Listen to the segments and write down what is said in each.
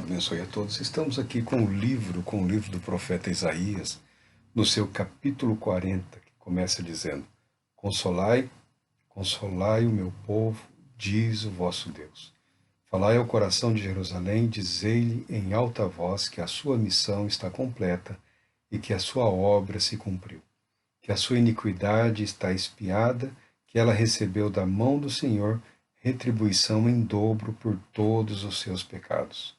abençoe a todos. Estamos aqui com o livro do profeta Isaías, no seu capítulo 40, que começa dizendo: Consolai, consolai o meu povo, diz o vosso Deus. Falai ao coração de Jerusalém, dizei-lhe em alta voz que a sua missão está completa e que a sua obra se cumpriu, que a sua iniquidade está expiada, que ela recebeu da mão do Senhor retribuição em dobro por todos os seus pecados.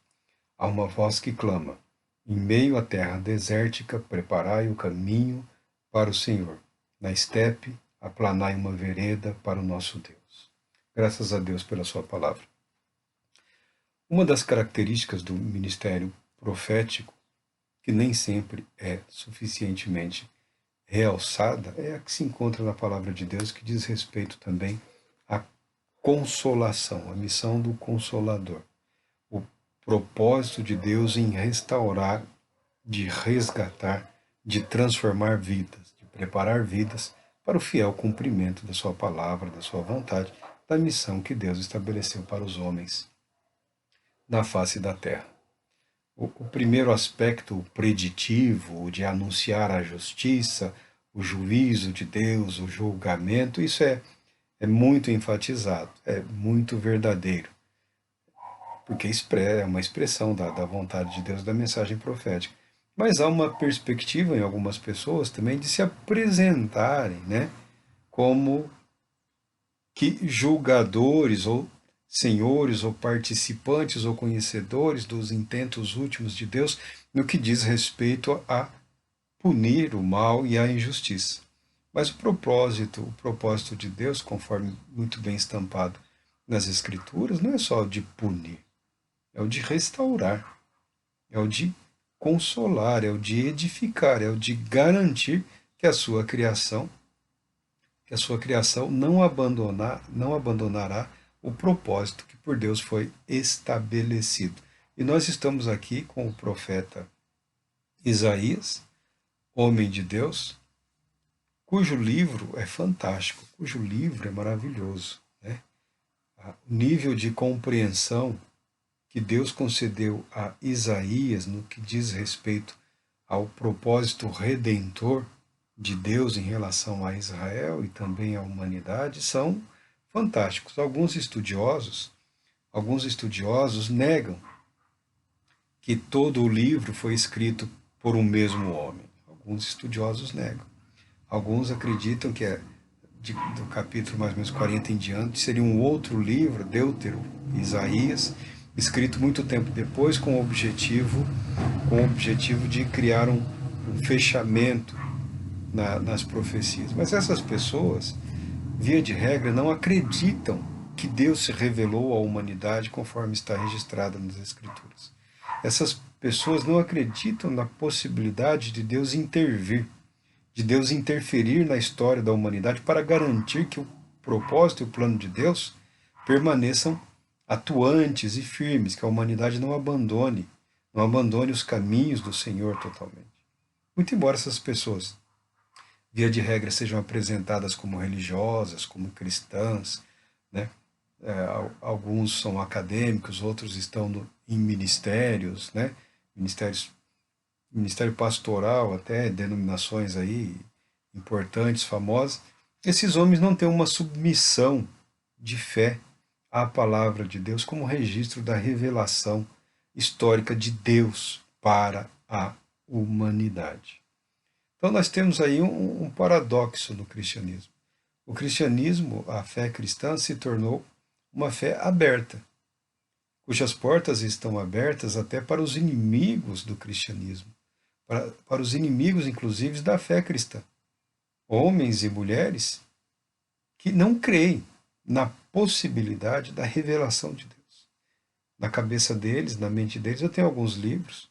Há uma voz que clama: em meio à terra desértica, preparai o caminho para o Senhor. Na estepe, aplanai uma vereda para o nosso Deus. Graças a Deus pela sua palavra. Uma das características do ministério profético, que nem sempre é suficientemente realçada, é a que se encontra na palavra de Deus, que diz respeito também à consolação, a missão do Consolador. O propósito de Deus em restaurar, de resgatar, de transformar vidas, de preparar vidas para o fiel cumprimento da sua palavra, da sua vontade, da missão que Deus estabeleceu para os homens na face da terra. O primeiro aspecto preditivo, o de anunciar a justiça, o juízo de Deus, o julgamento, isso é muito enfatizado, é muito verdadeiro, porque é uma expressão da vontade de Deus, da mensagem profética. Mas há uma perspectiva em algumas pessoas também de se apresentarem, né, como que julgadores ou senhores ou participantes ou conhecedores dos intentos últimos de Deus no que diz respeito a punir o mal e a injustiça. Mas o propósito de Deus, conforme muito bem estampado nas Escrituras, não é só o de punir, é o de restaurar, é o de consolar, é o de edificar, é o de garantir que a sua criação não abandonará o propósito que por Deus foi estabelecido. E nós estamos aqui com o profeta Isaías, homem de Deus, cujo livro é fantástico, cujo livro é maravilhoso, né? O nível de compreensão que Deus concedeu a Isaías no que diz respeito ao propósito redentor de Deus em relação a Israel e também à humanidade são fantásticos. Alguns estudiosos negam que todo o livro foi escrito por um mesmo homem. Alguns estudiosos negam. Alguns acreditam que do capítulo mais ou menos 40 em diante seria um outro livro, Deutero, Isaías, escrito muito tempo depois com o objetivo de criar um fechamento nas profecias. Mas essas pessoas, via de regra, não acreditam que Deus se revelou à humanidade conforme está registrado nas Escrituras. Essas pessoas não acreditam na possibilidade de Deus intervir, de Deus interferir na história da humanidade para garantir que o propósito e o plano de Deus permaneçam atuantes e firmes, que a humanidade não abandone os caminhos do Senhor totalmente. Muito embora essas pessoas, via de regra, sejam apresentadas como religiosas, como cristãs, né? Alguns são acadêmicos, outros estão em ministérios, né? Ministério pastoral, até denominações aí importantes, famosas. Esses homens não têm uma submissão de fé à palavra de Deus como registro da revelação histórica de Deus para a humanidade. Então nós temos aí um paradoxo no cristianismo. O cristianismo, a fé cristã, se tornou uma fé aberta, cujas portas estão abertas até para os inimigos do cristianismo, para os inimigos, inclusive, da fé cristã. Homens e mulheres que não creem na possibilidade da revelação de Deus. Na cabeça deles, na mente deles, eu tenho alguns livros.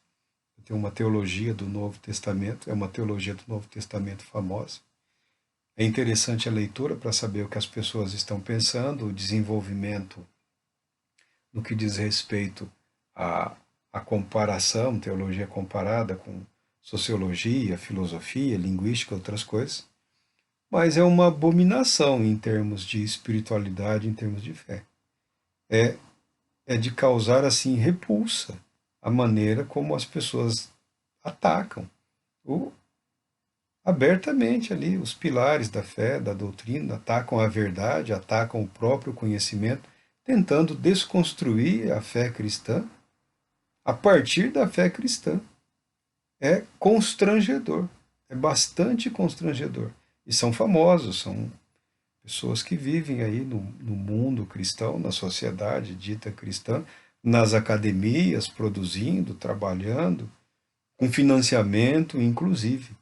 Eu tenho uma teologia do Novo Testamento, é uma teologia do Novo Testamento famosa. É interessante a leitura para saber o que as pessoas estão pensando, o desenvolvimento no que diz respeito à comparação, teologia comparada com sociologia, filosofia, linguística, outras coisas. Mas é uma abominação em termos de espiritualidade, em termos de fé. É de causar, assim, repulsa a maneira como as pessoas atacam abertamente ali os pilares da fé, da doutrina, atacam a verdade, atacam o próprio conhecimento, tentando desconstruir a fé cristã a partir da fé cristã. É constrangedor, é bastante constrangedor. E são famosos, são pessoas que vivem aí no mundo cristão, na sociedade dita cristã, nas academias, produzindo, trabalhando, com financiamento, inclusive.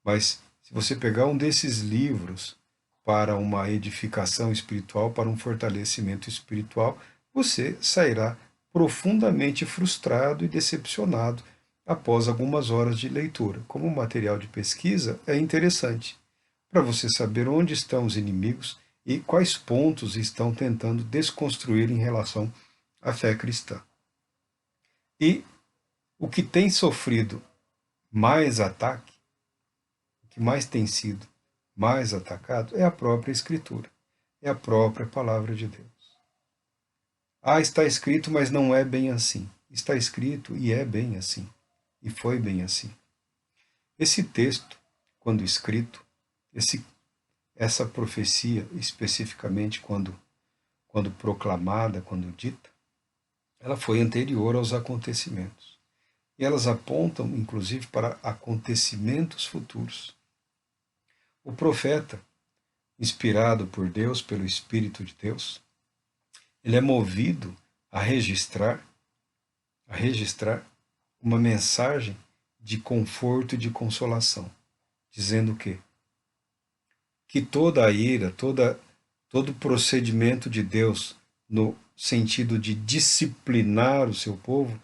Mas se você pegar um desses livros para uma edificação espiritual, para um fortalecimento espiritual, você sairá profundamente frustrado e decepcionado após algumas horas de leitura. Como material de pesquisa, é interessante para você saber onde estão os inimigos e quais pontos estão tentando desconstruir em relação à fé cristã. E o que tem sofrido mais ataque, o que mais tem sido mais atacado é a própria Escritura, é a própria Palavra de Deus. Ah, está escrito, mas não é bem assim. Está escrito e é bem assim. E foi bem assim. Esse texto, quando escrito, essa profecia, especificamente quando proclamada, quando dita, ela foi anterior aos acontecimentos. E elas apontam, inclusive, para acontecimentos futuros. O profeta, inspirado por Deus, pelo Espírito de Deus, ele é movido a registrar uma mensagem de conforto e de consolação, dizendo o quê? Que toda a ira, todo o procedimento de Deus no sentido de disciplinar o seu povo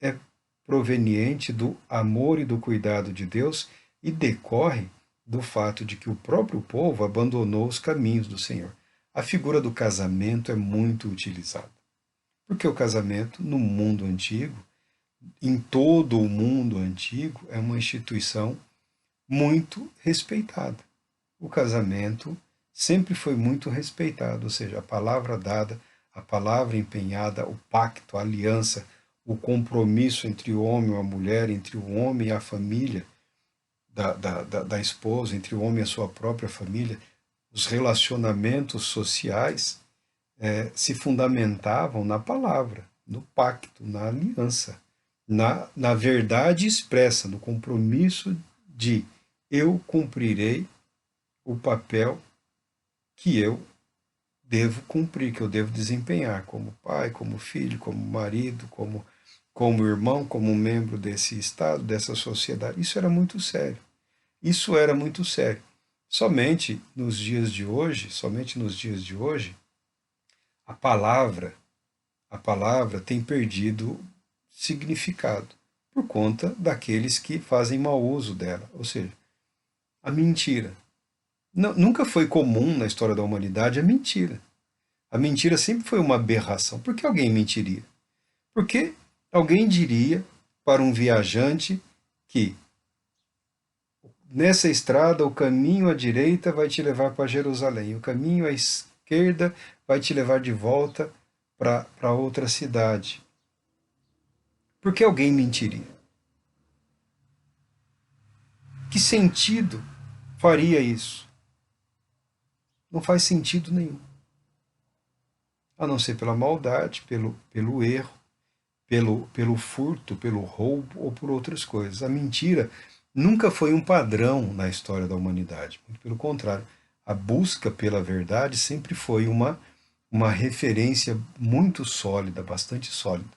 é proveniente do amor e do cuidado de Deus e decorre do fato de que o próprio povo abandonou os caminhos do Senhor. A figura do casamento é muito utilizada, porque o casamento, no mundo antigo, em todo o mundo antigo, é uma instituição muito respeitada. O casamento sempre foi muito respeitado, ou seja, a palavra dada, a palavra empenhada, o pacto, a aliança, o compromisso entre o homem e a mulher, entre o homem e a família da esposa, entre o homem e a sua própria família, os relacionamentos sociais se fundamentavam na palavra, no pacto, na aliança, na verdade expressa, no compromisso de eu cumprirei o papel que eu devo cumprir, que eu devo desempenhar como pai, como filho, como marido, como irmão, como membro desse Estado, dessa sociedade. Isso era muito sério. Isso era muito sério. Somente nos dias de hoje, a palavra tem perdido significado por conta daqueles que fazem mau uso dela, ou seja, a mentira. Nunca foi comum na história da humanidade a mentira. A mentira sempre foi uma aberração. Por que alguém mentiria? Porque alguém diria para um viajante que nessa estrada o caminho à direita vai te levar para Jerusalém, o caminho à esquerda vai te levar de volta para outra cidade. Por que alguém mentiria? Que sentido faria isso? Não faz sentido nenhum. A não ser pela maldade, pelo erro, pelo furto, pelo roubo ou por outras coisas. A mentira nunca foi um padrão na história da humanidade. Muito pelo contrário, a busca pela verdade sempre foi uma referência muito sólida, bastante sólida.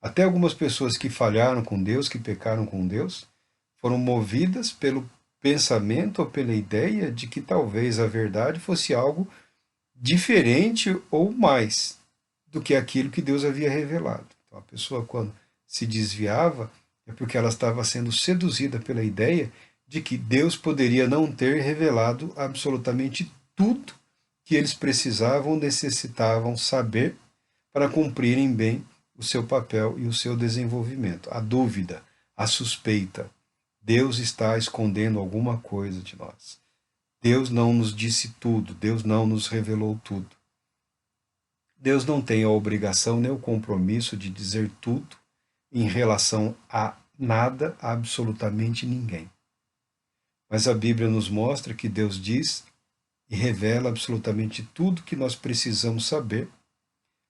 Até algumas pessoas que falharam com Deus, que pecaram com Deus, foram movidas pelo pensamento ou pela ideia de que talvez a verdade fosse algo diferente ou mais do que aquilo que Deus havia revelado. Então, a pessoa, quando se desviava, é porque ela estava sendo seduzida pela ideia de que Deus poderia não ter revelado absolutamente tudo que eles precisavam, necessitavam saber para cumprirem bem o seu papel e o seu desenvolvimento. A dúvida, a suspeita. Deus está escondendo alguma coisa de nós. Deus não nos disse tudo, Deus não nos revelou tudo. Deus não tem a obrigação nem o compromisso de dizer tudo em relação a nada, a absolutamente ninguém. Mas a Bíblia nos mostra que Deus diz e revela absolutamente tudo que nós precisamos saber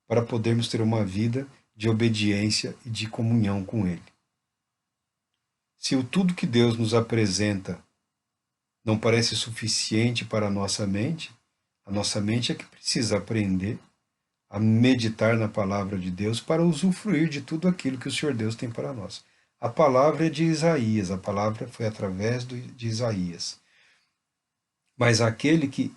para podermos ter uma vida de obediência e de comunhão com Ele. Se o tudo que Deus nos apresenta não parece suficiente para a nossa mente é que precisa aprender a meditar na palavra de Deus para usufruir de tudo aquilo que o Senhor Deus tem para nós. A palavra é de Isaías, a palavra foi através de Isaías. Mas aquele que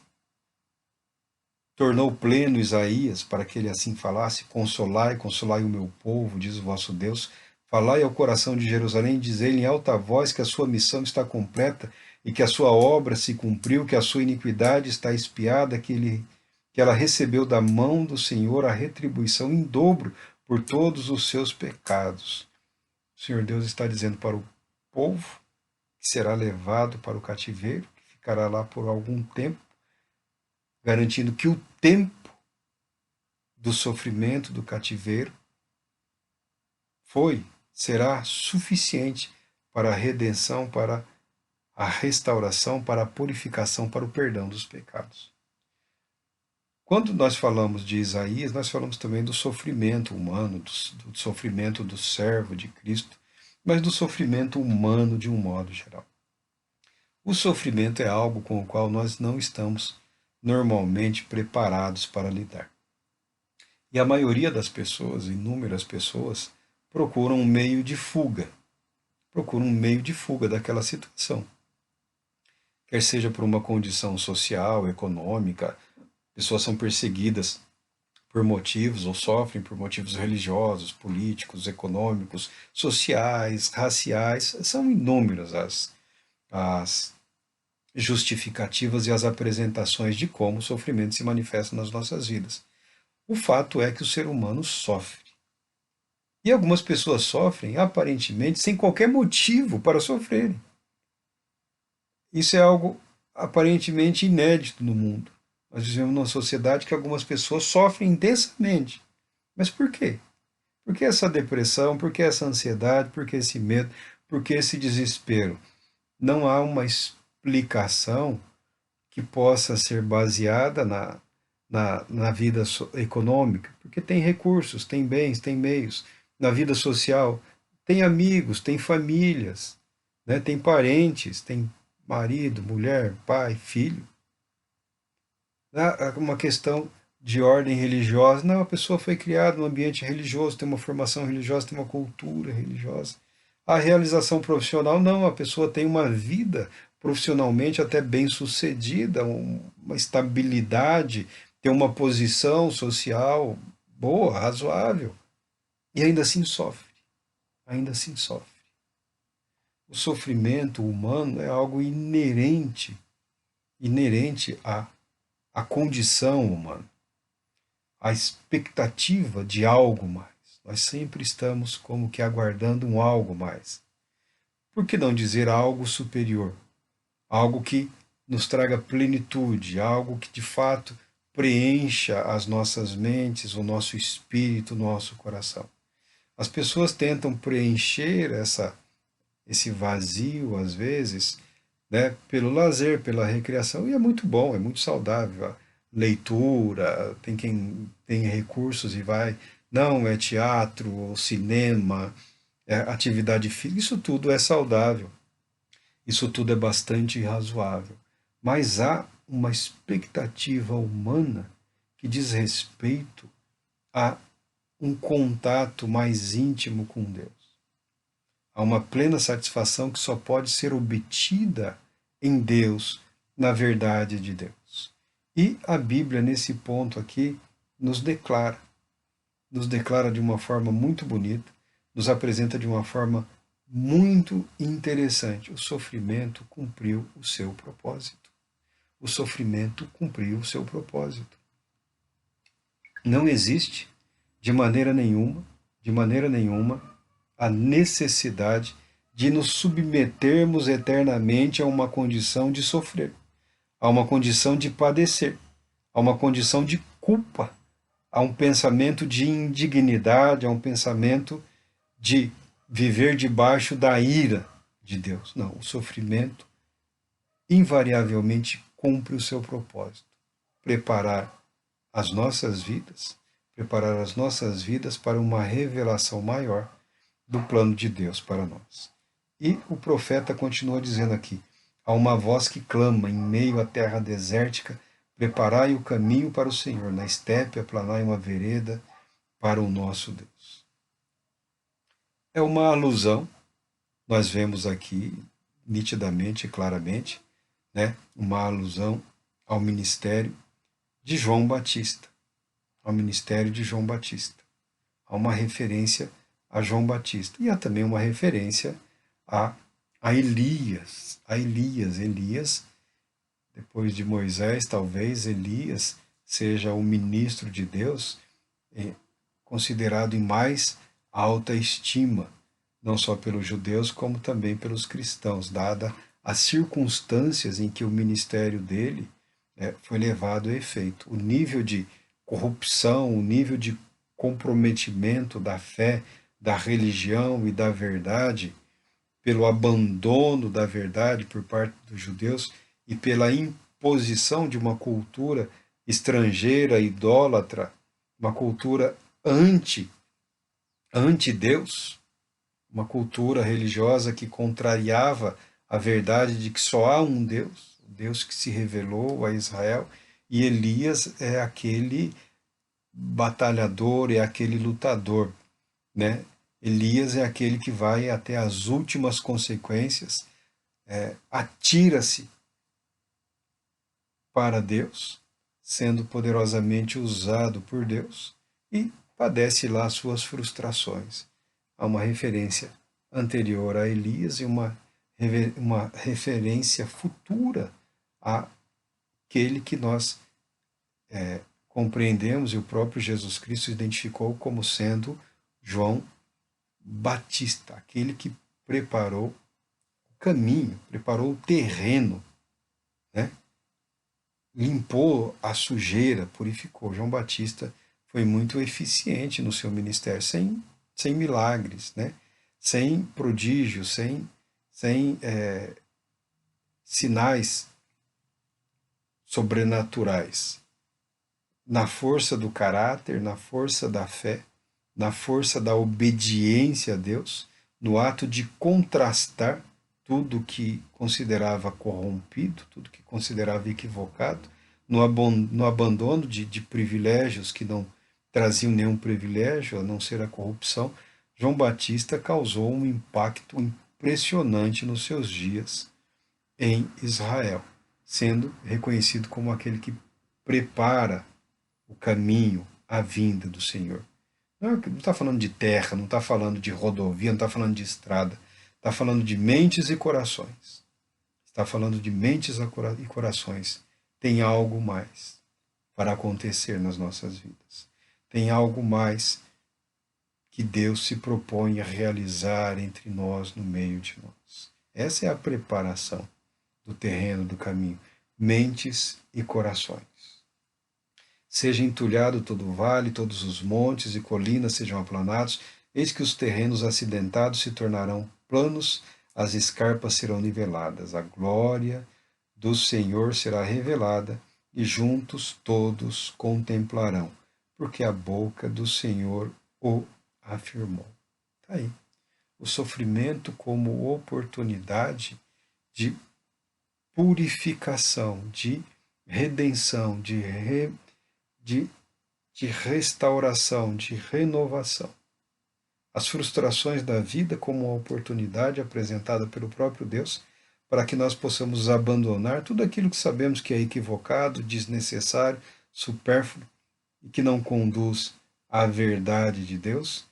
tornou pleno Isaías, para que ele assim falasse: consolai, consolai o meu povo, diz o vosso Deus, falai ao coração de Jerusalém, dizei-lhe em alta voz que a sua missão está completa e que a sua obra se cumpriu, que a sua iniquidade está expiada, que ela recebeu da mão do Senhor a retribuição em dobro por todos os seus pecados. O Senhor Deus está dizendo para o povo que será levado para o cativeiro, que ficará lá por algum tempo, garantindo que o tempo do sofrimento do cativeiro será suficiente para a redenção, para a restauração, para a purificação, para o perdão dos pecados. Quando nós falamos de Isaías, nós falamos também do sofrimento humano, do sofrimento do servo de Cristo, mas do sofrimento humano de um modo geral. O sofrimento é algo com o qual nós não estamos normalmente preparados para lidar. E a maioria das pessoas, inúmeras pessoas, procuram um meio de fuga. Procuram um meio de fuga daquela situação. Quer seja por uma condição social, econômica, pessoas são perseguidas por motivos ou sofrem por motivos religiosos, políticos, econômicos, sociais, raciais. São inúmeras as justificativas e as apresentações de como o sofrimento se manifesta nas nossas vidas. O fato é que o ser humano sofre. E algumas pessoas sofrem, aparentemente, sem qualquer motivo para sofrerem. Isso é algo aparentemente inédito no mundo. Nós vivemos numa sociedade que algumas pessoas sofrem intensamente. Mas por quê? Por que essa depressão? Por que essa ansiedade? Por que esse medo? Por que esse desespero? Não há uma explicação que possa ser baseada na vida econômica, porque tem recursos, tem bens, tem meios. Na vida social, tem amigos, tem famílias, né? Tem parentes, tem marido, mulher, pai, filho. Uma questão de ordem religiosa. Não, a pessoa foi criada num ambiente religioso, tem uma formação religiosa, tem uma cultura religiosa. A realização profissional, não, a pessoa tem uma vida profissionalmente até bem sucedida, uma estabilidade, tem uma posição social boa, razoável, e ainda assim sofre. Ainda assim sofre. O sofrimento humano é algo inerente à condição humana, à expectativa de algo mais. Nós sempre estamos como que aguardando um algo mais. Por que não dizer algo superior? Algo que nos traga plenitude, algo que de fato preencha as nossas mentes, o nosso espírito, o nosso coração. As pessoas tentam preencher esse vazio, às vezes, né, pelo lazer, pela recreação, e é muito bom, é muito saudável. A leitura, tem quem tem recursos e vai, não, é teatro, cinema, é atividade física, isso tudo é saudável, isso tudo é bastante razoável. Mas há uma expectativa humana que diz respeito a um contato mais íntimo com Deus. Há uma plena satisfação que só pode ser obtida em Deus, na verdade de Deus. E a Bíblia, nesse ponto aqui, nos declara de uma forma muito bonita, nos apresenta de uma forma muito interessante. O sofrimento cumpriu o seu propósito. O sofrimento cumpriu o seu propósito. Não existe, de maneira nenhuma, a necessidade de nos submetermos eternamente a uma condição de sofrer, a uma condição de padecer, a uma condição de culpa, a um pensamento de indignidade, a um pensamento de viver debaixo da ira de Deus. Não, o sofrimento invariavelmente cumpre o seu propósito: preparar preparar as nossas vidas para uma revelação maior do plano de Deus para nós. E o profeta continua dizendo aqui: há uma voz que clama em meio à terra desértica: preparai o caminho para o Senhor, na estepe aplanai uma vereda para o nosso Deus. É uma alusão, nós vemos aqui nitidamente e claramente, né, uma alusão ao ministério de João Batista, ao ministério de João Batista. Há uma referência a João Batista. E há também uma referência a Elias. Elias, depois de Moisés, talvez Elias seja o ministro de Deus, considerado em mais alta estima, não só pelos judeus, como também pelos cristãos, dada as circunstâncias em que o ministério dele foi levado a efeito. O nível de corrupção, o nível de comprometimento da fé, da religião e da verdade, pelo abandono da verdade por parte dos judeus e pela imposição de uma cultura estrangeira, idólatra, uma cultura anti-Deus, uma cultura religiosa que contrariava a verdade de que só há um Deus, o Deus que se revelou a Israel, e Elias é aquele batalhador, é aquele lutador, né? Elias é aquele que vai até as últimas consequências, atira-se para Deus, sendo poderosamente usado por Deus, e padece lá suas frustrações. Há uma referência anterior a Elias e uma referência futura àquele que nós compreendemos e o próprio Jesus Cristo identificou como sendo João Batista, aquele que preparou o caminho, preparou o terreno, né? Limpou a sujeira, purificou. João Batista foi muito eficiente no seu ministério, sem milagres, né? Sem prodígios, sem sinais sobrenaturais. Na força do caráter, na força da fé, na força da obediência a Deus, no ato de contrastar tudo que considerava corrompido, tudo que considerava equivocado, no abandono de privilégios que não traziam nenhum privilégio, a não ser a corrupção. João Batista causou um impacto impressionante nos seus dias em Israel, sendo reconhecido como aquele que prepara o caminho, a vinda do Senhor. Não está falando de terra, não está falando de rodovia, não está falando de estrada, está falando de mentes e corações. Está falando de mentes e corações. Tem algo mais para acontecer nas nossas vidas. Tem algo mais que Deus se propõe a realizar entre nós, no meio de nós. Essa é a preparação do terreno, do caminho. Mentes e corações. Seja entulhado todo o vale, todos os montes e colinas sejam aplanados, eis que os terrenos acidentados se tornarão planos, as escarpas serão niveladas, a glória do Senhor será revelada, e juntos todos contemplarão, porque a boca do Senhor o afirmou. Está aí. O sofrimento como oportunidade de purificação, de redenção, de restauração, de renovação. As frustrações da vida como uma oportunidade apresentada pelo próprio Deus para que nós possamos abandonar tudo aquilo que sabemos que é equivocado, desnecessário, supérfluo e que não conduz à verdade de Deus.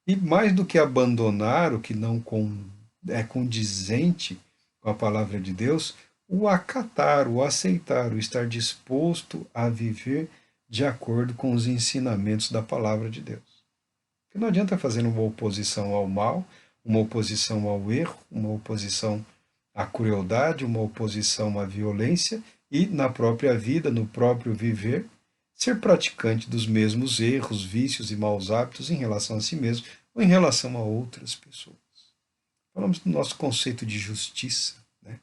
E mais do que abandonar o que não é condizente com a palavra de Deus, o acatar, o aceitar, o estar disposto a viver de acordo com os ensinamentos da palavra de Deus. Porque não adianta fazer uma oposição ao mal, uma oposição ao erro, uma oposição à crueldade, uma oposição à violência e, na própria vida, no próprio viver, ser praticante dos mesmos erros, vícios e maus hábitos em relação a si mesmo, ou em relação a outras pessoas. Falamos do nosso conceito de justiça, né?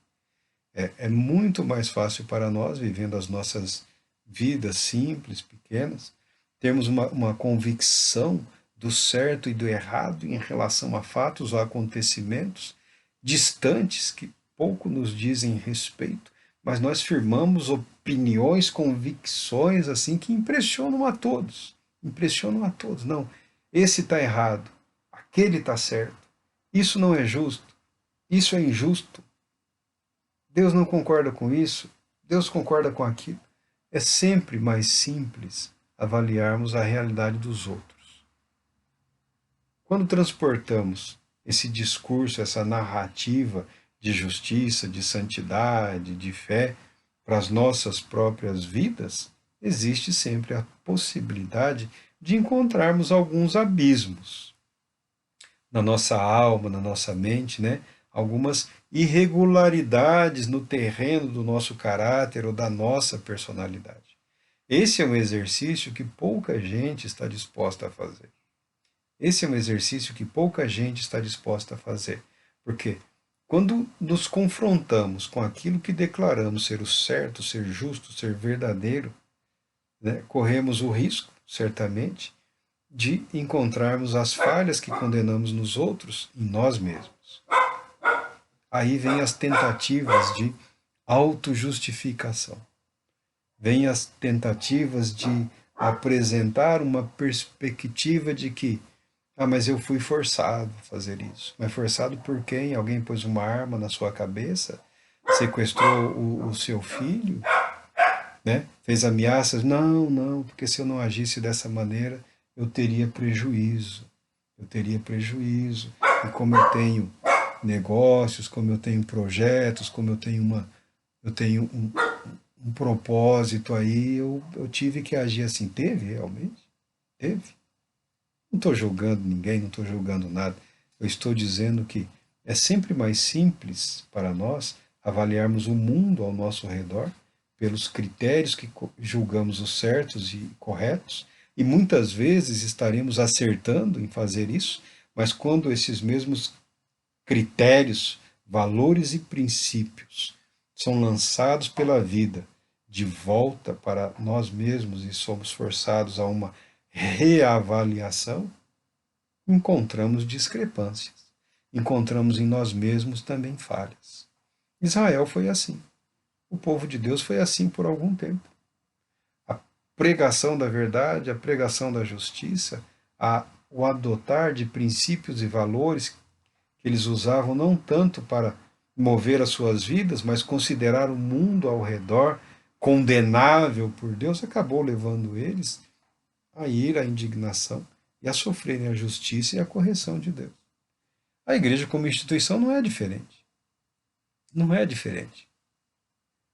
É muito mais fácil para nós, vivendo as nossas vidas simples, pequenas, termos uma convicção do certo e do errado em relação a fatos ou acontecimentos distantes que pouco nos dizem respeito, mas nós firmamos opiniões, convicções assim que impressionam a todos. Impressionam a todos. Não, esse está errado, aquele está certo, isso não é justo, isso é injusto, Deus não concorda com isso, Deus concorda com aquilo. É sempre mais simples avaliarmos a realidade dos outros. Quando transportamos esse discurso, essa narrativa de justiça, de santidade, de fé para as nossas próprias vidas, existe sempre a possibilidade de encontrarmos alguns abismos na nossa alma, na nossa mente, né? Algumas irregularidades no terreno do nosso caráter ou da nossa personalidade. Esse é um exercício que pouca gente está disposta a fazer. Esse é um exercício que pouca gente está disposta a fazer. Porque quando nos confrontamos com aquilo que declaramos ser o certo, ser justo, ser verdadeiro, né, corremos o risco, certamente, de encontrarmos as falhas que condenamos nos outros em nós mesmos. Aí vem as tentativas de autojustificação. Vem as tentativas de apresentar uma perspectiva de que, mas eu fui forçado a fazer isso. Mas forçado por quem? Alguém pôs uma arma na sua cabeça? Sequestrou o seu filho? Né? Fez ameaças? Não, não, porque se eu não agisse dessa maneira, eu teria prejuízo. Eu teria prejuízo. E como eu tenho negócios, como eu tenho projetos, como eu tenho um propósito aí, eu tive que agir assim. Teve realmente? Teve. Não estou julgando ninguém, não estou julgando nada. Eu estou dizendo que é sempre mais simples para nós avaliarmos o mundo ao nosso redor pelos critérios que julgamos os certos e corretos, e muitas vezes estaremos acertando em fazer isso, mas quando esses mesmos critérios, valores e princípios são lançados pela vida de volta para nós mesmos e somos forçados a uma reavaliação, encontramos discrepâncias. Encontramos em nós mesmos também falhas. Israel foi assim. O povo de Deus foi assim por algum tempo. A pregação da verdade, a pregação da justiça, o adotar de princípios e valores que eles usavam não tanto para mover as suas vidas, mas considerar o mundo ao redor condenável por Deus, acabou levando eles a ira, a indignação e a sofrerem a justiça e a correção de Deus. A igreja como instituição não é diferente. Não é diferente.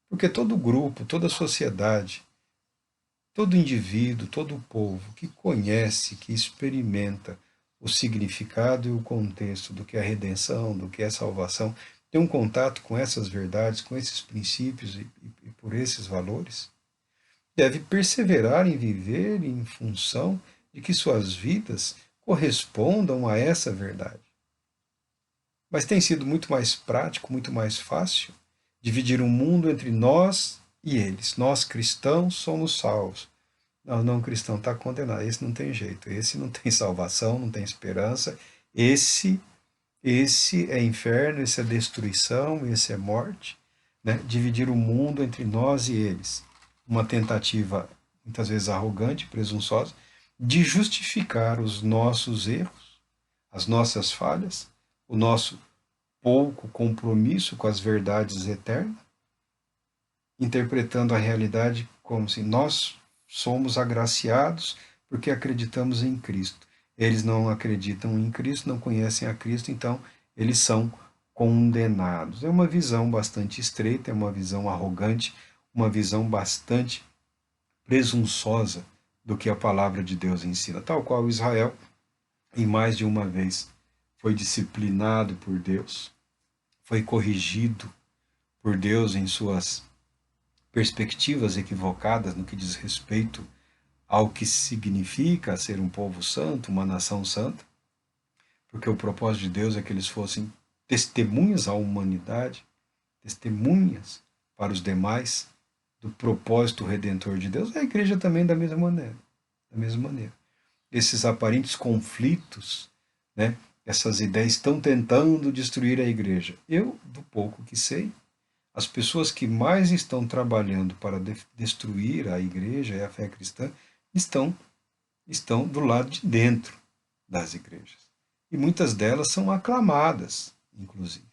Porque todo grupo, toda sociedade, todo indivíduo, todo povo que conhece, que experimenta o significado e o contexto do que é redenção, do que é salvação, tem um contato com essas verdades, com esses princípios e por esses valores, deve perseverar em viver em função de que suas vidas correspondam a essa verdade. Mas tem sido muito mais prático, muito mais fácil dividir o mundo entre nós e eles. Nós cristãos somos salvos. Não, não cristão está condenado. Esse não tem jeito. Esse não tem salvação, não tem esperança. Esse é inferno, esse é destruição, esse é morte. Né? Dividir o mundo entre nós e eles. Uma tentativa, muitas vezes arrogante, presunçosa, de justificar os nossos erros, as nossas falhas, o nosso pouco compromisso com as verdades eternas, interpretando a realidade como se nós somos agraciados porque acreditamos em Cristo. Eles não acreditam em Cristo, não conhecem a Cristo, então eles são condenados. É uma visão bastante estreita, é uma visão arrogante, uma visão bastante presunçosa do que a palavra de Deus ensina, tal qual Israel, em mais de uma vez, foi disciplinado por Deus, foi corrigido por Deus em suas perspectivas equivocadas no que diz respeito ao que significa ser um povo santo, uma nação santa, porque o propósito de Deus é que eles fossem testemunhas à humanidade, testemunhas para os demais do propósito redentor de Deus, a igreja também da mesma maneira. Da mesma maneira. Esses aparentes conflitos, né, essas ideias estão tentando destruir a igreja. Eu, do pouco que sei, as pessoas que mais estão trabalhando para destruir a igreja e a fé cristã estão do lado de dentro das igrejas. E muitas delas são aclamadas, inclusive.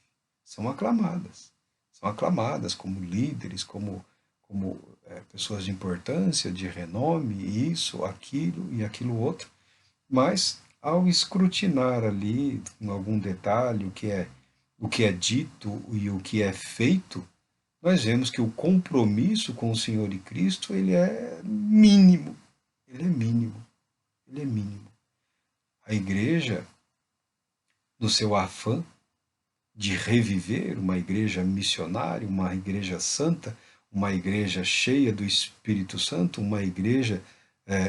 São aclamadas. São aclamadas como líderes, como pessoas de importância, de renome, isso, aquilo e aquilo outro. Mas, ao escrutinar ali, em algum detalhe, o que é dito e o que é feito, nós vemos que o compromisso com o Senhor e Cristo, ele é mínimo. Ele é mínimo. Ele é mínimo. A igreja, no seu afã de reviver uma igreja missionária, uma igreja santa, uma igreja cheia do Espírito Santo, uma igreja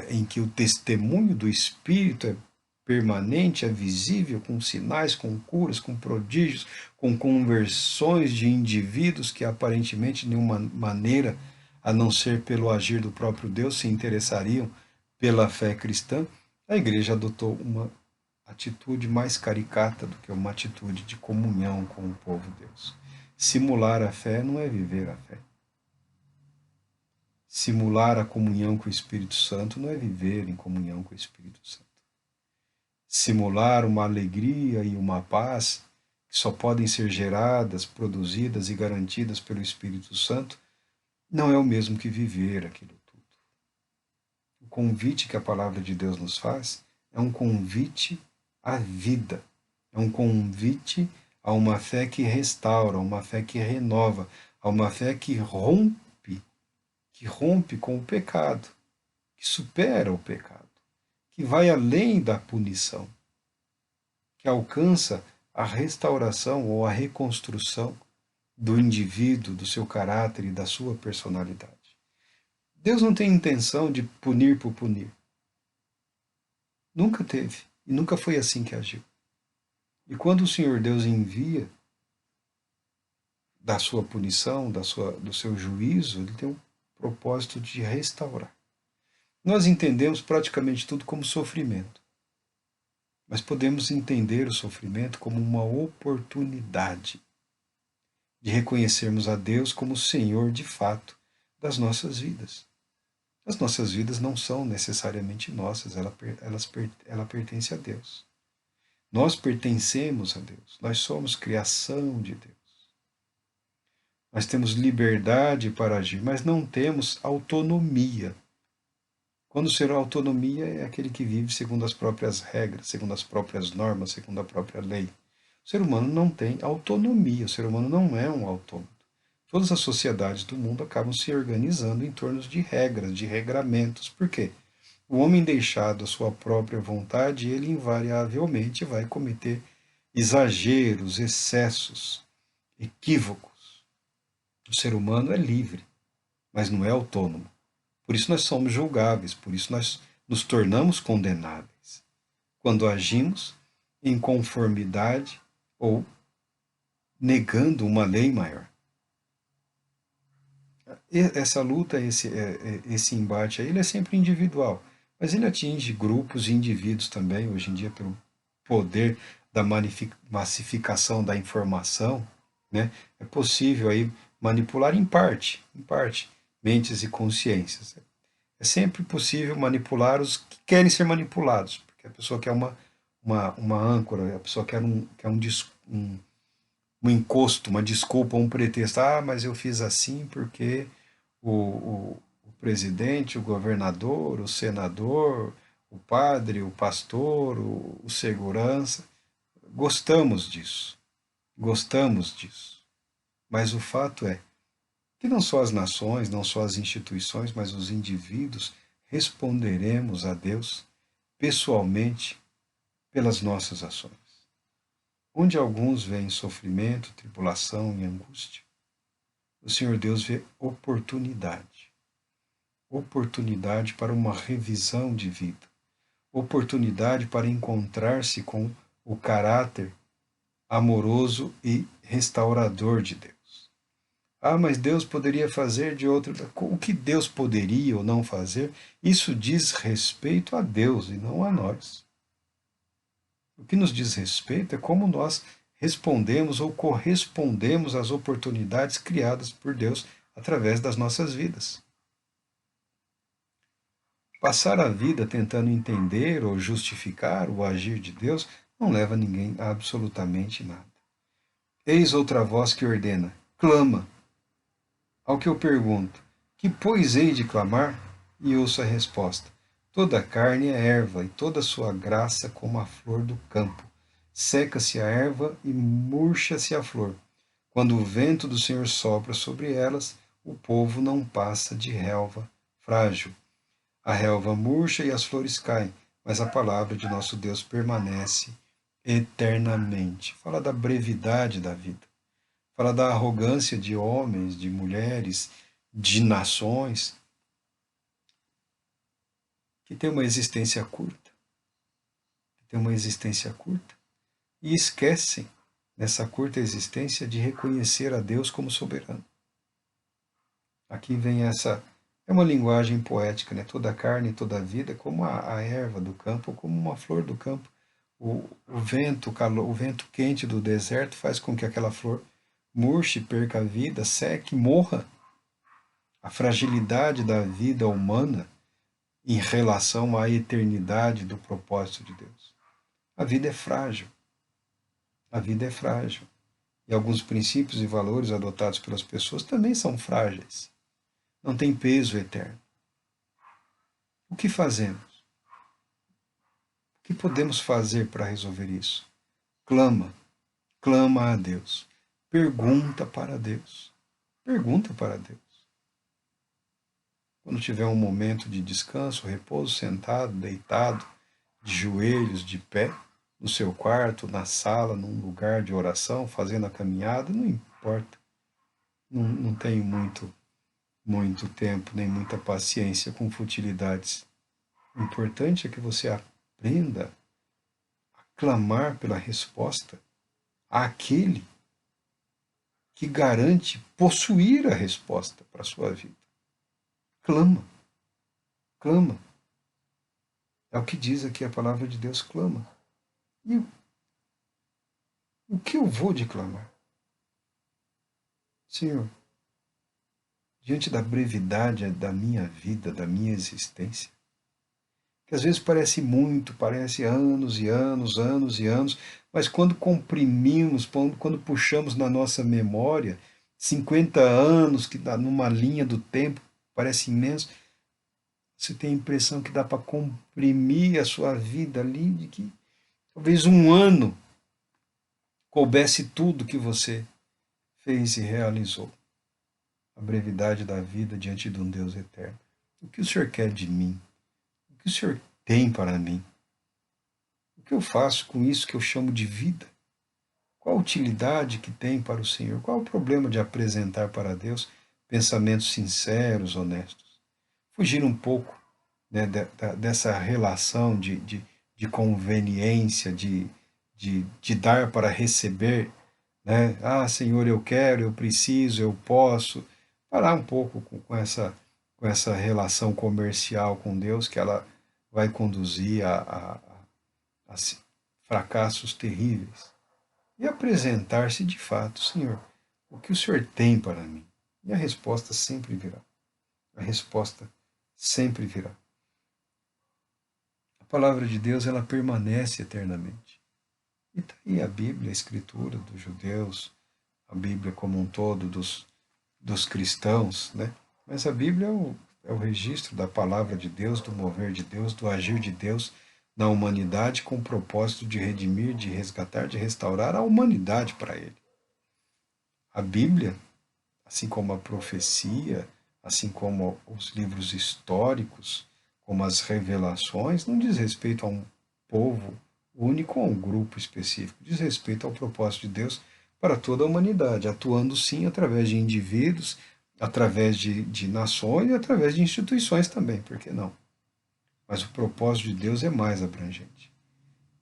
em que o testemunho do Espírito é permanente, é visível, com sinais, com curas, com prodígios, com conversões de indivíduos que aparentemente de nenhuma maneira, a não ser pelo agir do próprio Deus, se interessariam pela fé cristã, a igreja adotou uma atitude mais caricata do que uma atitude de comunhão com o povo de Deus. Simular a fé não é viver a fé. Simular a comunhão com o Espírito Santo não é viver em comunhão com o Espírito Santo. Simular uma alegria e uma paz que só podem ser geradas, produzidas e garantidas pelo Espírito Santo não é o mesmo que viver aquilo tudo. O convite que a palavra de Deus nos faz é um convite à vida, é um convite a uma fé que restaura, a uma fé que renova, a uma fé que rompe com o pecado, que supera o pecado, que vai além da punição, que alcança a restauração ou a reconstrução do indivíduo, do seu caráter e da sua personalidade. Deus não tem intenção de punir por punir. Nunca teve, e nunca foi assim que agiu. E quando o Senhor Deus envia da sua punição, do seu juízo, ele tem um propósito de restaurar. Nós entendemos praticamente tudo como sofrimento, mas podemos entender o sofrimento como uma oportunidade de reconhecermos a Deus como Senhor de fato das nossas vidas. As nossas vidas não são necessariamente nossas, ela pertence a Deus. Nós pertencemos a Deus, nós somos criação de Deus. Nós temos liberdade para agir, mas não temos autonomia. Quando será autonomia é aquele que vive segundo as próprias regras, segundo as próprias normas, segundo a própria lei. O ser humano não tem autonomia, o ser humano não é um autômato. Todas as sociedades do mundo acabam se organizando em torno de regras, de regramentos. Por quê? O homem deixado à sua própria vontade, ele invariavelmente vai cometer exageros, excessos, equívocos. O ser humano é livre, mas não é autônomo. Por isso nós somos julgáveis, por isso nós nos tornamos condenáveis, quando agimos em conformidade ou negando uma lei maior. Essa luta, esse embate aí, ele é sempre individual, mas ele atinge grupos e indivíduos também, hoje em dia, pelo poder da massificação da informação, né? É possível aí manipular em parte, mentes e consciências. É sempre possível manipular os que querem ser manipulados, porque a pessoa quer uma âncora, a pessoa quer um encosto, uma desculpa, um pretexto. Ah, mas eu fiz assim porque o presidente, o governador, o senador, o padre, o pastor, o segurança. Gostamos disso. Gostamos disso. Mas o fato é que não só as nações, não só as instituições, mas os indivíduos responderemos a Deus pessoalmente pelas nossas ações. Onde alguns veem sofrimento, tribulação e angústia, o Senhor Deus vê oportunidade. Oportunidade para uma revisão de vida. Oportunidade para encontrar-se com o caráter amoroso e restaurador de Deus. Ah, mas Deus poderia fazer de outra. O que Deus poderia ou não fazer, isso diz respeito a Deus e não a nós. O que nos diz respeito é como nós respondemos ou correspondemos às oportunidades criadas por Deus através das nossas vidas. Passar a vida tentando entender ou justificar o agir de Deus não leva ninguém a absolutamente nada. Eis outra voz que ordena: clama. Ao que eu pergunto: que pois hei de clamar? E ouço a resposta: toda a carne é erva, e toda a sua graça como a flor do campo. Seca-se a erva e murcha-se a flor. Quando o vento do Senhor sopra sobre elas, o povo não passa de relva frágil. A relva murcha e as flores caem, mas a palavra de nosso Deus permanece eternamente. Fala da brevidade da vida. Fala da arrogância de homens, de mulheres, de nações, que têm uma existência curta, e esquecem, nessa curta existência, de reconhecer a Deus como soberano. Aqui vem essa, é uma linguagem poética, né? Toda a carne, toda a vida, como a erva do campo, como uma flor do campo. O vento, o vento quente do deserto faz com que aquela flor murche, perca a vida, seque, morra. A fragilidade da vida humana em relação à eternidade do propósito de Deus. A vida é frágil. A vida é frágil. E alguns princípios e valores adotados pelas pessoas também são frágeis. Não tem peso eterno. O que fazemos? O que podemos fazer para resolver isso? Clama. Clama a Deus. Pergunta para Deus. Pergunta para Deus. Quando tiver um momento de descanso, repouso, sentado, deitado, de joelhos, de pé, no seu quarto, na sala, num lugar de oração, fazendo a caminhada, não importa. Não tenho muito tempo, nem muita paciência com futilidades. O importante é que você aprenda a clamar pela resposta àquele que garante possuir a resposta para a sua vida. Clama. Clama. É o que diz aqui a palavra de Deus, clama. E o que eu vou declamar? Senhor, diante da brevidade da minha vida, da minha existência, que às vezes parece muito, parece anos e anos, anos e anos, mas quando comprimimos, quando puxamos na nossa memória 50 anos, que dá numa linha do tempo, parece imenso, você tem a impressão que dá para comprimir a sua vida ali, de que talvez um ano coubesse tudo que você fez e realizou. A brevidade da vida diante de um Deus eterno. O que o Senhor quer de mim? O que o Senhor tem para mim? O que eu faço com isso que eu chamo de vida? Qual a utilidade que tem para o Senhor? Qual o problema de apresentar para Deus pensamentos sinceros, honestos? Fugir um pouco, né, dessa relação de conveniência, de dar para receber, né? Ah, Senhor, eu quero, eu preciso, eu posso. Parar um pouco com essa relação comercial com Deus, que ela vai conduzir a fracassos terríveis. E apresentar-se de fato: Senhor, o que o Senhor tem para mim? E a resposta sempre virá. A resposta sempre virá. A palavra de Deus, ela permanece eternamente. E está aí a Bíblia, a Escritura dos judeus, a Bíblia como um todo dos cristãos, né? Mas a Bíblia é o registro da palavra de Deus, do mover de Deus, do agir de Deus na humanidade com o propósito de redimir, de resgatar, de restaurar a humanidade para Ele. A Bíblia, assim como a profecia, assim como os livros históricos, como as revelações, não diz respeito a um povo único ou a um grupo específico, diz respeito ao propósito de Deus para toda a humanidade, atuando sim através de indivíduos, através de nações e através de instituições também, por que não? Mas o propósito de Deus é mais abrangente.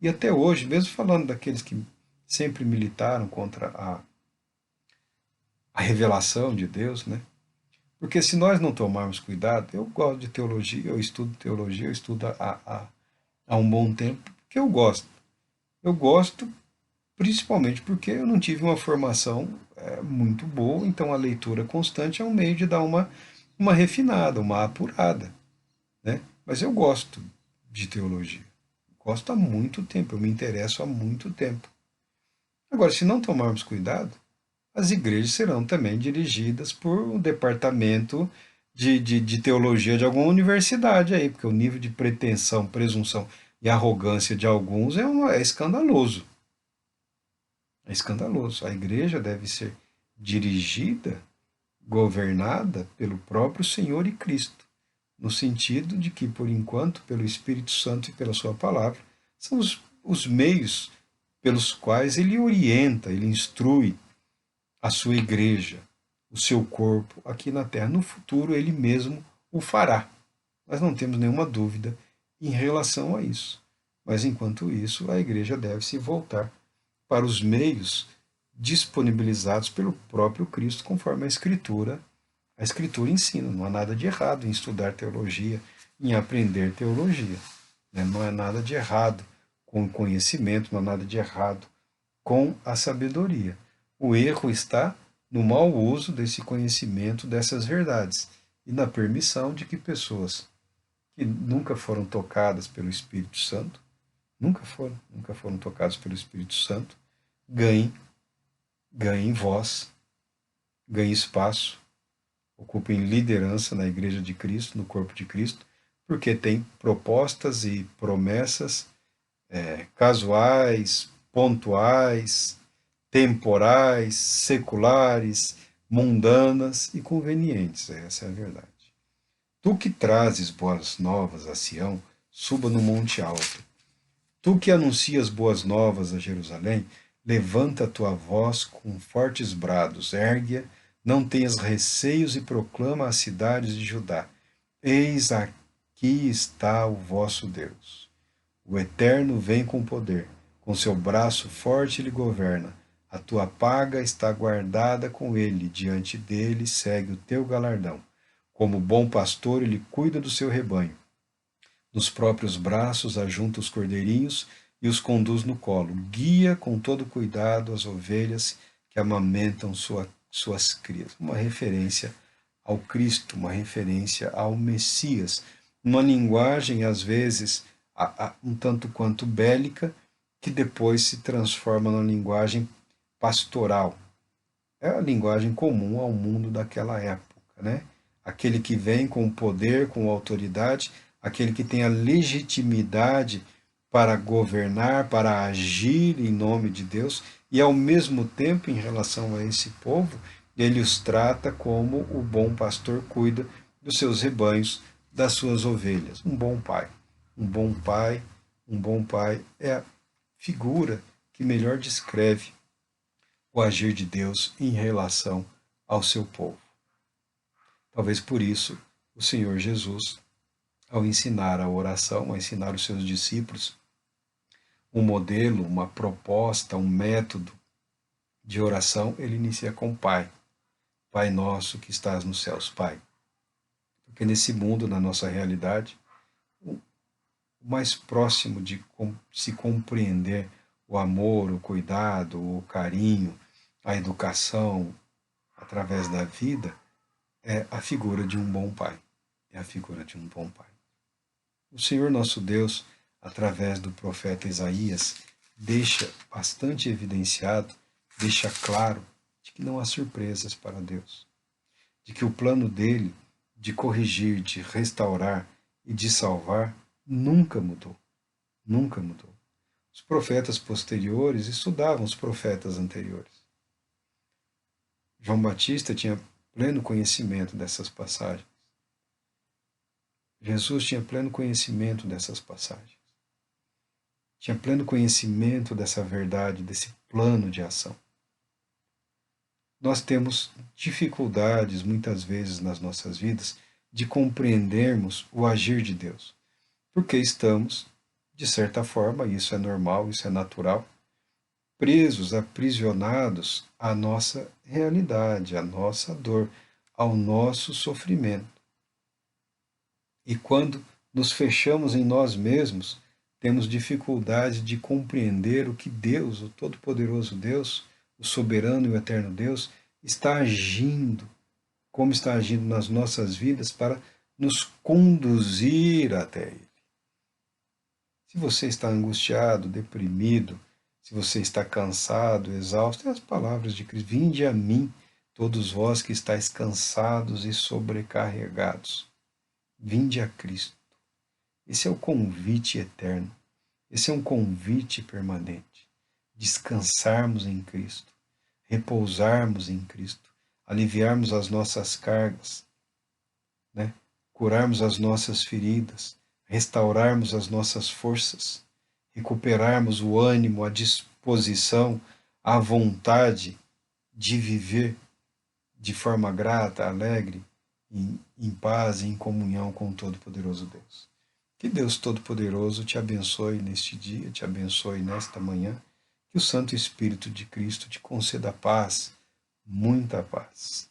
E até hoje, mesmo falando daqueles que sempre militaram contra a revelação de Deus, né? Porque se nós não tomarmos cuidado, eu gosto de teologia, eu estudo há um bom tempo, porque eu gosto. Eu gosto principalmente porque eu não tive uma formação muito boa, então a leitura constante é um meio de dar uma refinada, uma apurada, né? Mas eu gosto de teologia. Gosto há muito tempo, eu me interesso há muito tempo. Agora, se não tomarmos cuidado, as igrejas serão também dirigidas por um departamento de teologia de alguma universidade aí, porque o nível de pretensão, presunção e arrogância de alguns é escandaloso. É escandaloso. A igreja deve ser dirigida, governada pelo próprio Senhor e Cristo, no sentido de que, por enquanto, pelo Espírito Santo e pela Sua palavra, são os meios pelos quais ele orienta, ele instrui a sua igreja, o seu corpo aqui na terra. No futuro, ele mesmo o fará. Nós não temos nenhuma dúvida em relação a isso. Mas, enquanto isso, a igreja deve se voltar para os meios disponibilizados pelo próprio Cristo, conforme a Escritura ensina. Não há nada de errado em estudar teologia, em aprender teologia. Né? Não há nada de errado com o conhecimento, não há nada de errado com a sabedoria. O erro está no mau uso desse conhecimento, dessas verdades, e na permissão de que pessoas que nunca foram tocadas pelo Espírito Santo, nunca foram tocadas pelo Espírito Santo, ganhem voz, ganhem espaço, ocupem liderança na Igreja de Cristo, no corpo de Cristo, porque tem propostas e promessas casuais, pontuais, temporais, seculares, mundanas e convenientes. Essa é a verdade. Tu que trazes boas novas a Sião, suba no monte alto. Tu que anuncias boas novas a Jerusalém, levanta a tua voz com fortes brados, ergue-a, não tenhas receios e proclama às cidades de Judá: Eis aqui está o vosso Deus. O Eterno vem com poder, com seu braço forte ele governa. A tua paga está guardada com ele, diante dele segue o teu galardão. Como bom pastor, ele cuida do seu rebanho. Nos próprios braços ajunta os cordeirinhos e os conduz no colo. Guia com todo cuidado as ovelhas que amamentam suas crias. Uma referência ao Cristo, uma referência ao Messias. Uma linguagem, às vezes, um tanto quanto bélica, que depois se transforma numa linguagem pastoral. É a linguagem comum ao mundo daquela época, né? Aquele que vem com poder, com autoridade, aquele que tem a legitimidade para governar, para agir em nome de Deus, e ao mesmo tempo, em relação a esse povo, ele os trata como o bom pastor cuida dos seus rebanhos, das suas ovelhas. Um bom pai. Um bom pai, um bom pai é a figura que melhor descreve o agir de Deus em relação ao seu povo. Talvez por isso o Senhor Jesus, ao ensinar a oração, ao ensinar os seus discípulos um modelo, uma proposta, um método de oração, ele inicia com Pai. Pai nosso que estás nos céus, Pai. Porque nesse mundo, na nossa realidade, o mais próximo de se compreender o amor, o cuidado, o carinho, a educação através da vida, é a figura de um bom pai. É a figura de um bom pai. O Senhor nosso Deus, através do profeta Isaías, deixa bastante evidenciado, deixa claro de que não há surpresas para Deus. De que o plano dele de corrigir, de restaurar e de salvar nunca mudou. Nunca mudou. Os profetas posteriores estudavam os profetas anteriores. João Batista tinha pleno conhecimento dessas passagens. Jesus tinha pleno conhecimento dessas passagens. Tinha pleno conhecimento dessa verdade, desse plano de ação. Nós temos dificuldades, muitas vezes, nas nossas vidas, de compreendermos o agir de Deus, porque estamos De certa forma, isso é normal, isso é natural, presos, aprisionados à nossa realidade, à nossa dor, ao nosso sofrimento. E quando nos fechamos em nós mesmos, temos dificuldade de compreender o que Deus, o Todo-Poderoso Deus, o soberano e o eterno Deus, está agindo, como está agindo nas nossas vidas para nos conduzir até Ele. Se você está angustiado, deprimido, se você está cansado, exausto, é as palavras de Cristo: vinde a mim, todos vós que estáis cansados e sobrecarregados. Vinde a Cristo. Esse é o convite eterno. Esse é um convite permanente. Descansarmos em Cristo, repousarmos em Cristo, aliviarmos as nossas cargas, né? Curarmos as nossas feridas, restaurarmos as nossas forças, recuperarmos o ânimo, a disposição, a vontade de viver de forma grata, alegre, em paz e em comunhão com o Todo-Poderoso Deus. Que Deus Todo-Poderoso te abençoe neste dia, te abençoe nesta manhã, que o Santo Espírito de Cristo te conceda paz, muita paz.